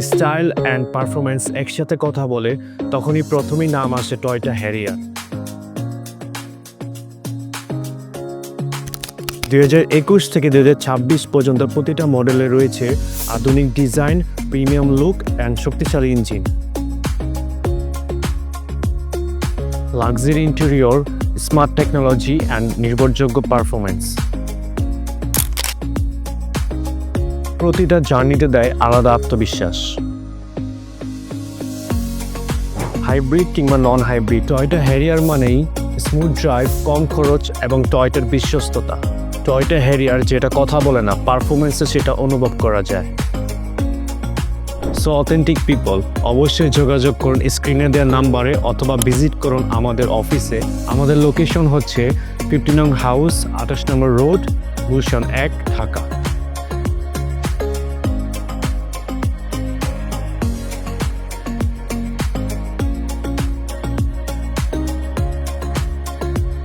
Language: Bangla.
স্টাইল অ্যান্ড পারফরম্যান্স একসাথে কথা বলে তখনই প্রথমেই নাম আসে টয়োটা হ্যারিয়ার। 2021 থেকে 2026 পর্যন্ত প্রতিটা মডেলে রয়েছে আধুনিক ডিজাইন, প্রিমিয়াম লুক অ্যান্ড শক্তিশালী engine, luxury interior, smart technology and নির্ভরযোগ্য পারফরম্যান্স। প্রতিটা জার্নিতে দেয় আলাদা আত্মবিশ্বাস। হাইব্রিড কিংবা নন হাইব্রিড, টয়োটা হ্যারিয়ার মানেই স্মুথ ড্রাইভ, কম খরচ এবং টয়োটার বিশ্বস্ততা। টয়োটা হ্যারিয়ার যেটা কথা বলে না, পারফরমেন্সে সেটা অনুভব করা যায়। সো অথেন্টিক পিপল, অবশ্যই যোগাযোগ করুন স্ক্রিনে দেওয়া নাম্বারে অথবা ভিজিট করুন আমাদের অফিসে। আমাদের লোকেশন হচ্ছে 50 নং হাউস, 28 নম্বর রোড, গুলশান 1, ঢাকা।